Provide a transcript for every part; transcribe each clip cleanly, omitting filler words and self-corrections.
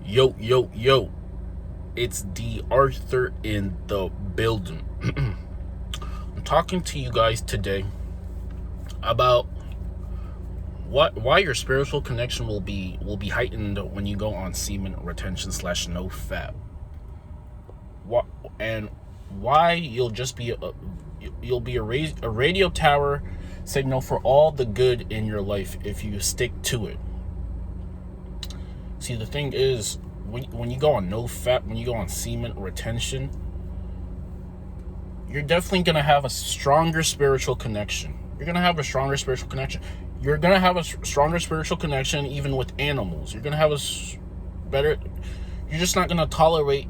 Yo, yo, yo. It's D.Arthur in the building. I'm talking to you guys today about why your spiritual connection will be heightened when you go on semen retention / no FAP. What and why you'll just be a radio tower signal for all the good in your life if you stick to it. See, the thing is, when you go on no FAP, when you go on semen retention, you're definitely going to have a stronger spiritual connection. You're going to have a stronger spiritual connection. You're going to have a stronger spiritual connection even with animals. You're going to have you're just not going to tolerate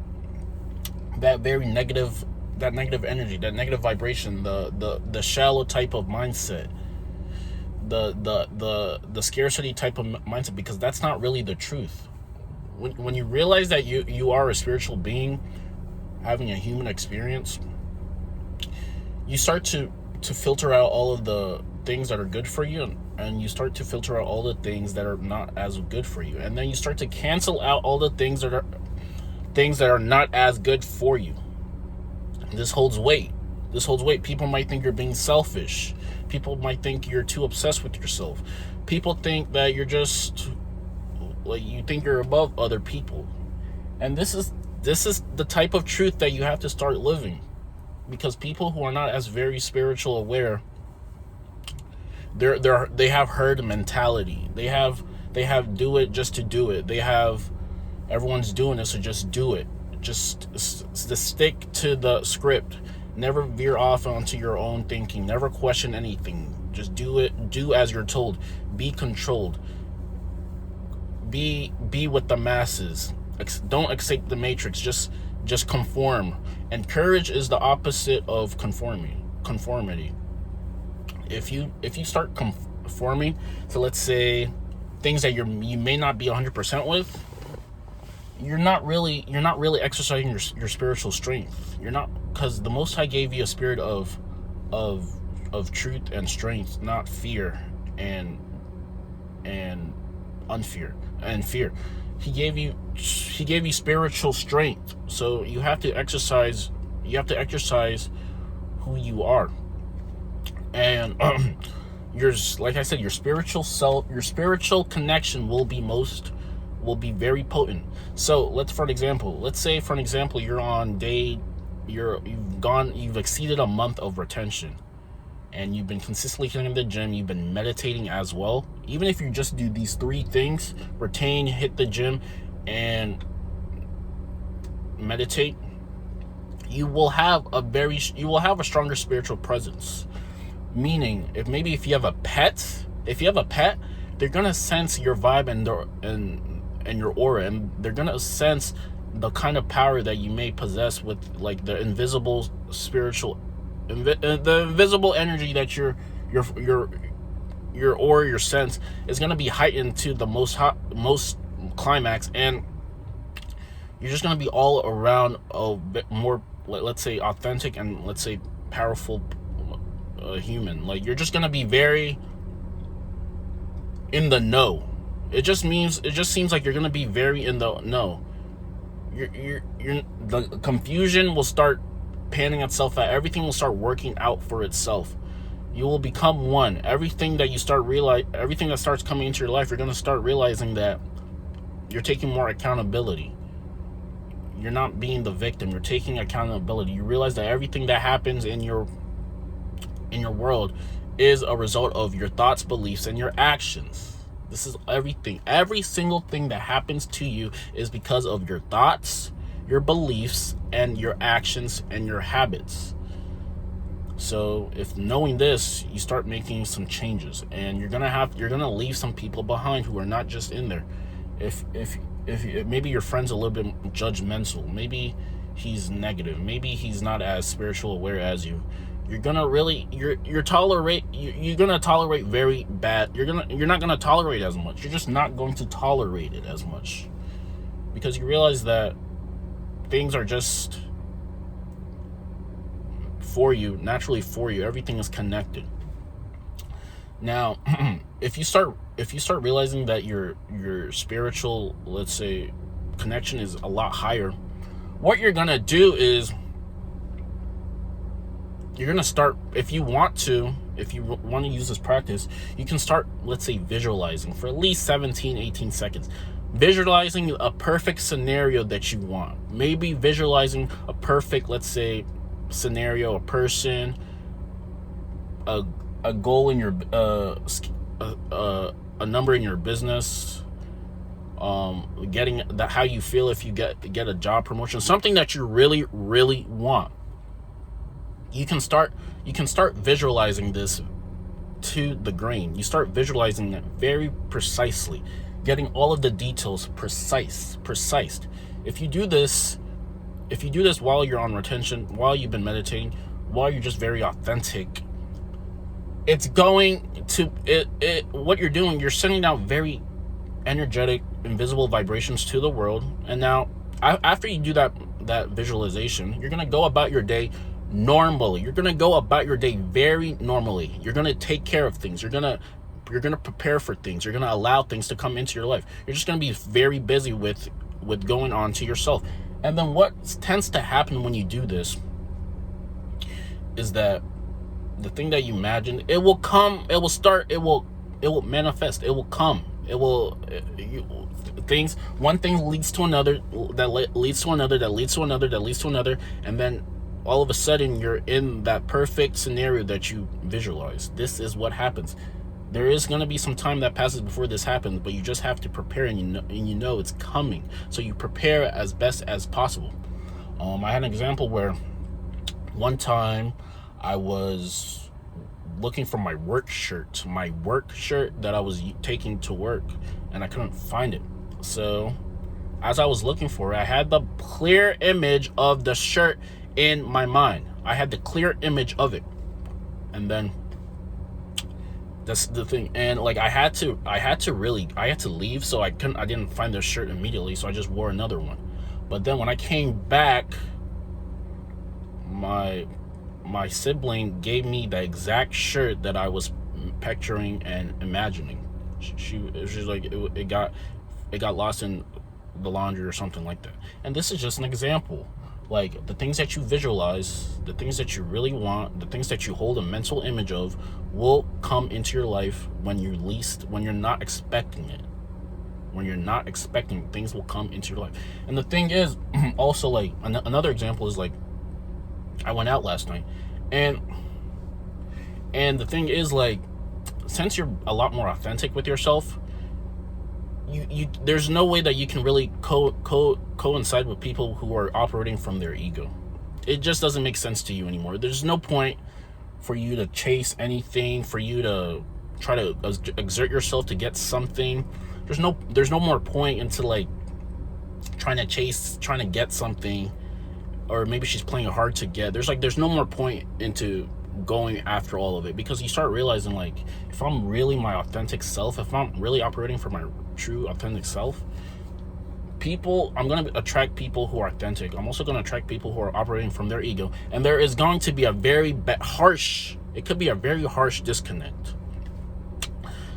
that very negative energy, that negative vibration, the shallow type of mindset, the scarcity type of mindset, because that's not really the truth. When you realize that you are a spiritual being having a human experience, you start to filter out all of the things that are good for you, and you start to filter out all the things that are not as good for you, and then you start to cancel out all the things that are not as good for you. This holds weight. People might think you're being selfish. People might think you're too obsessed with yourself. People think that you're just like, you think you're above other people. And this is the type of truth that you have to start living, because people who are not as very spiritual aware, they have herd mentality. They have do it just to do it. They have everyone's doing it, so just do it. Just stick to the script. Never veer off onto your own thinking. Never question anything. Just do it. Do as you're told. Be controlled. Be with the masses. Don't accept the matrix. Just conform. And courage is the opposite of conformity. If you start conforming to, let's say, things that you may not be 100% with, you're not really exercising your spiritual strength. You're not, because the Most High gave you a spirit of truth and strength, not fear and unfear and fear. He gave you spiritual strength. So you have to exercise who you are. And like I said, your spiritual connection will be very potent. So let's say for an example you're on you've exceeded a month of retention, and you've been consistently hitting the gym, you've been meditating as well. Even if you just do these 3 things, retain, hit the gym, and meditate, you will have a stronger spiritual presence. Meaning, if you have a pet, they're gonna sense your vibe and your aura, and they're gonna sense the kind of power that you may possess with, like, the invisible the invisible energy that your aura, your sense is gonna be heightened to the most climax, and you're just gonna be all around a bit more, let's say, authentic and, let's say, powerful human. Like, you're just gonna be very in the know. It just seems like you're gonna be very in the know. The confusion will start panning itself out. Everything will start working out for itself. You will become one. Everything that starts coming into your life, you're gonna start realizing that you're taking more accountability. You're not being the victim. You're taking accountability. You realize that everything that happens in your world is a result of your thoughts, beliefs, and your actions. This is everything. Every single thing that happens to you is because of your thoughts, your beliefs, and your actions and your habits. So if knowing this, you start making some changes, and you're gonna leave some people behind who are not just in there. If maybe your friend's a little bit judgmental, maybe he's negative, maybe he's not as spiritual aware as you, you're gonna tolerate very bad. You're not gonna tolerate as much. You're just not going to tolerate it as much, because you realize that things are just naturally for you. Everything is connected. Now, if you start realizing that your spiritual, let's say, connection is a lot higher, what you're gonna do is you're gonna start, if you want to use this practice, you can start, let's say, visualizing for at least 17-18 seconds. Visualizing a perfect scenario that you want. Maybe visualizing a perfect, let's say, scenario, a person, a goal in your a number in your business, getting that, how you feel if you get a job promotion, something that you really want. You can start visualizing this to the grain. You start visualizing it very precisely, getting all of the details precise. If you do this while you're on retention, while you've been meditating, while you're just very authentic, it's going to what you're doing, you're sending out very energetic, invisible vibrations to the world. And now after you do that visualization, you're going to go about your day normally. You're going to go about your day very normally. You're going to take care of things. You're going to prepare for things. You're going to allow things to come into your life. You're just going to be very busy with going on to yourself. And then what tends to happen when you do this is that the thing that you imagine, it will come, it will manifest, it will come, one thing leads to another, that leads to another, that leads to another, that leads to another, and then all of a sudden you're in that perfect scenario that you visualize. This is what happens. There is going to be some time that passes before this happens, but you just have to prepare, and you know it's coming. So you prepare as best as possible. I had an example where one time I was looking for my work shirt that I was taking to work, and I couldn't find it. So as I was looking for it, I had the clear image of the shirt in my mind. I had the clear image of it. And then that's the thing. And like I had to leave, so I didn't find the shirt immediately, so I just wore another one. But then when I came back, my sibling gave me the exact shirt that I was picturing and imagining. She's like, it got lost in the laundry or something like that. And this is just an example. Like, the things that you visualize, the things that you really want, the things that you hold a mental image of will come into your life when you're not expecting it. When you're not expecting, things will come into your life. And the thing is, also, like, another example is, like, I went out last night, and the thing is, like, since you're a lot more authentic with yourself, you there's no way that you can really coincide with people who are operating from their ego. It just doesn't make sense to you anymore. There's no point for you to chase anything, for you to try to exert yourself to get something. There's no more point into, like, trying to get something, or maybe she's playing it hard to get. There's no more point into going after all of it, because you start realizing, like, if I'm really my authentic self, if I'm really operating from my true authentic self, I'm going to attract people who are authentic. I'm also going to attract people who are operating from their ego, and there is going to be a very harsh disconnect.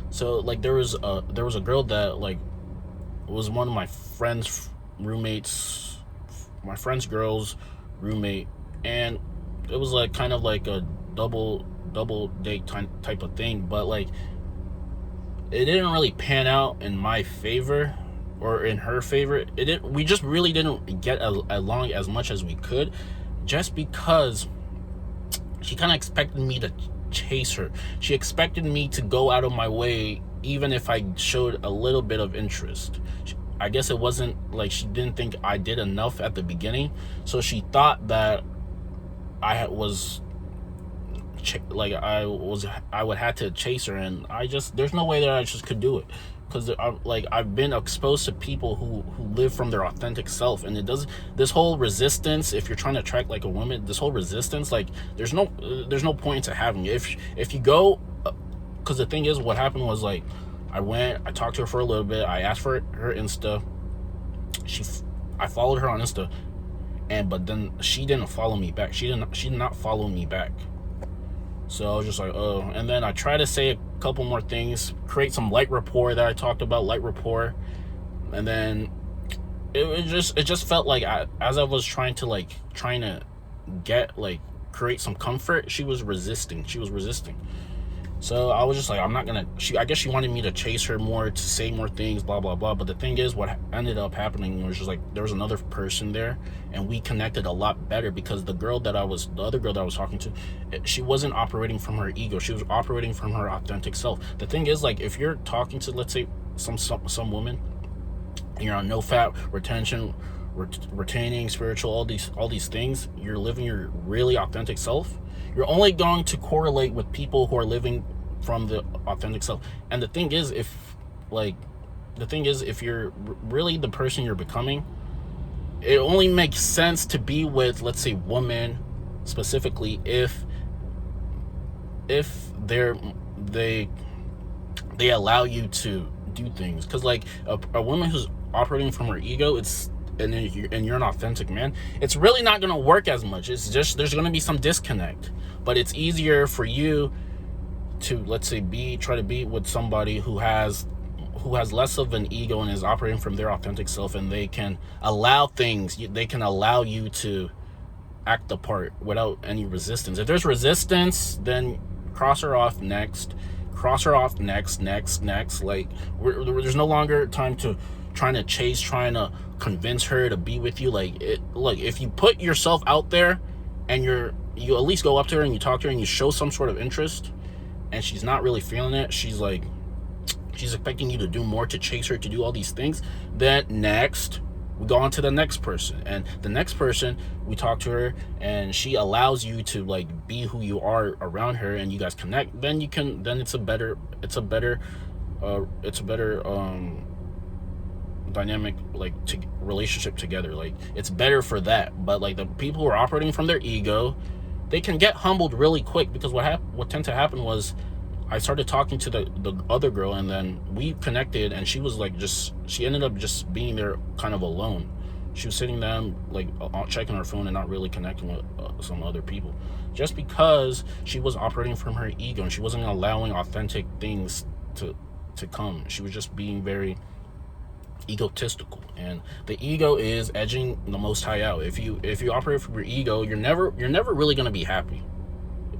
So, like, there was a girl that, like, was one of my friend's roommates, my friend's girl's roommate, and it was like kind of like a double date type of thing, but like it didn't really pan out in my favor or in her favor. We just really didn't get along as much as we could, just because she kind of expected me to chase her. She expected me to go out of my way even if I showed a little bit of interest. I guess it wasn't like, she didn't think I did enough at the beginning, so she thought that I would have to chase her, and there's no way that I just could do it, because I've been exposed to people who live from their authentic self, and this whole resistance, if you're trying to attract like a woman, this whole resistance, like there's no point to having it if you go, because the thing is, what happened was, like, I talked to her for a little bit, I asked for her Insta, I followed her on Insta, but then she didn't follow me back. She did not follow me back. So I was just like, oh. And then I tried to say a couple more things, create some light rapport that I talked about, light rapport. And then it just felt like as I was trying to get create some comfort, she was resisting. So I was just like, I'm not gonna. I guess she wanted me to chase her more, to say more things, blah blah blah. But the thing is, what ended up happening was just like there was another person there, and we connected a lot better because the other girl that I was talking to, she wasn't operating from her ego. She was operating from her authentic self. The thing is, like, if you're talking to, let's say, some woman, and you're on no FAP, retaining, spiritual, all these things, you're living your really authentic self. You're only going to correlate with people who are living from the authentic self. And the thing is, if you're really the person you're becoming, it only makes sense to be with, let's say, women specifically, if they allow you to do things. Because like a woman who's operating from her ego, and you're an authentic man, it's really not going to work as much. It's just, there's going to be some disconnect. But it's easier for you to, let's say, try to be with somebody who has less of an ego and is operating from their authentic self, and they can allow you to act the part without any resistance. If there's resistance, then cross her off next. Like, there's no longer time to trying to convince her to be with you. Like, if you put yourself out there and you at least go up to her and you talk to her and you show some sort of interest, and she's not really feeling it, she's expecting you to do more, to chase her, to do all these things, then next we go on to the next person, and the next person, we talk to her and she allows you to like be who you are around her, and you guys connect, then it's a better dynamic, like, relationship together. Like, it's better for that. But like the people who are operating from their ego, they can get humbled really quick, because what tended to happen was I started talking to the other girl, and then we connected, and she was like, she ended up just being there kind of alone. She was sitting down, like, checking her phone and not really connecting with some other people, just because she was operating from her ego and she wasn't allowing authentic things to come. She was just being very egotistical, and the ego is edging the Most High out. If you operate from your ego, you're never really going to be happy.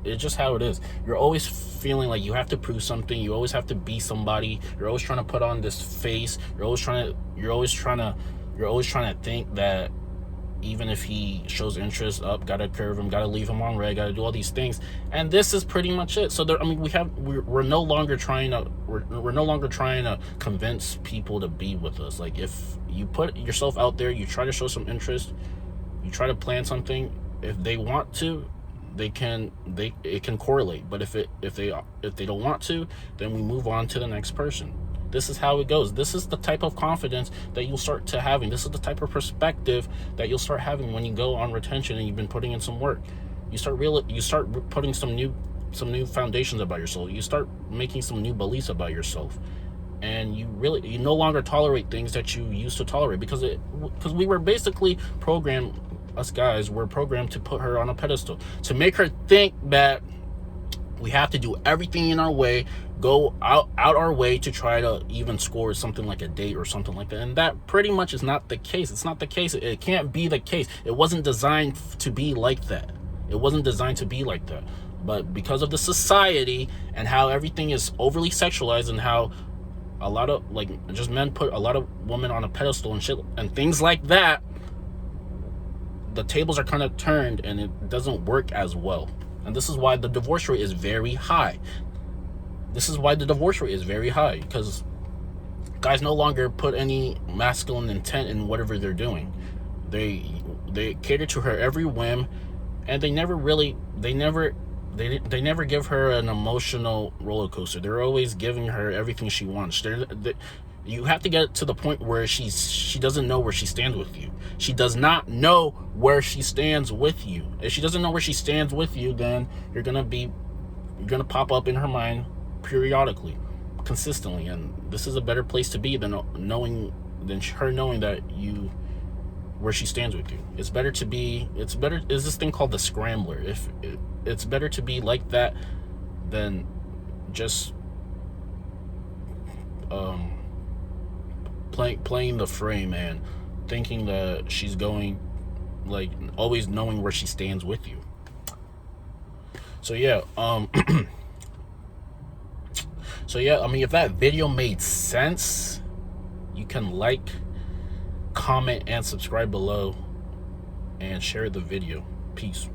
It's just how it is. You're always feeling like you have to prove something. You always have to be somebody. You're always trying to put on this face. You're always trying to think that even if he shows interest, gotta curve him, gotta leave him on red, gotta do all these things. And this is pretty much it. So we're no longer trying to convince people to be with us. Like, if you put yourself out there, you try to show some interest, you try to plan something, if they want to, it can correlate. But if they don't want to, then we move on to the next person. This is how it goes. This is the type of confidence that you'll start to having. This is the type of perspective that you'll start having when you go on retention and you've been putting in some work. You start putting some new foundations about yourself. You start making some new beliefs about yourself, and you no longer tolerate things that you used to tolerate, because we were basically programmed. Us guys were programmed to put her on a pedestal, to make her think that we have to do everything in our way, go out our way to try to even score something like a date or something like that. And that pretty much is not the case. It's not the case. It can't be the case. It wasn't designed to be like that. But because of the society and how everything is overly sexualized, and how a lot of just men put a lot of women on a pedestal and shit and things like that, the tables are kind of turned, and it doesn't work as well. And this is why the divorce rate is very high. Because guys no longer put any masculine intent in whatever they're doing. They cater to her every whim, and they never give her an emotional roller coaster. They're always giving her everything she wants. You have to get to the point where she doesn't know where she stands with you. She does not know where she stands with you. If she doesn't know where she stands with you, then you're gonna pop up in her mind periodically, consistently. And this is a better place to be than her knowing that where she stands with you. It's better. Is this thing called the scrambler? It's better to be like that than just playing the frame and thinking that she's going, like, always knowing where she stands with you. So yeah, so yeah, I mean, if that video made sense, you can like, comment, and subscribe below, and share the video. Peace.